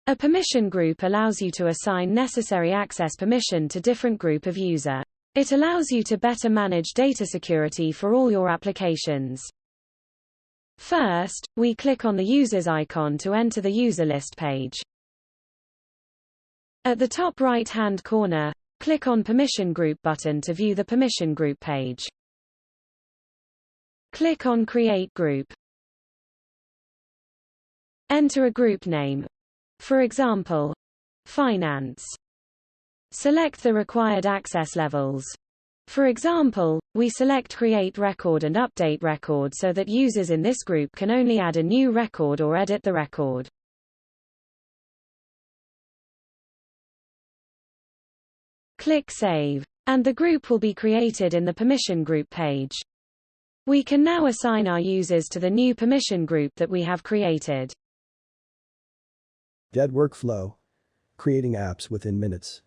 A permission group allows you to assign necessary access permission to different group of user. It allows you to better manage data security for all your applications. First, we click on the users icon to enter the user list page. At the top right-hand corner, click on Permission Group button to view the permission group page. Click on Create Group. Enter a group name. For example, Finance. Select the required access levels. For example, we select Create Record and Update Record so that users in this group can only add a new record or edit the record. Click Save, and the group will be created in the Permission Group page. We can now assign our users to the new permission group that we have created. Dead workflow. Creating apps within minutes.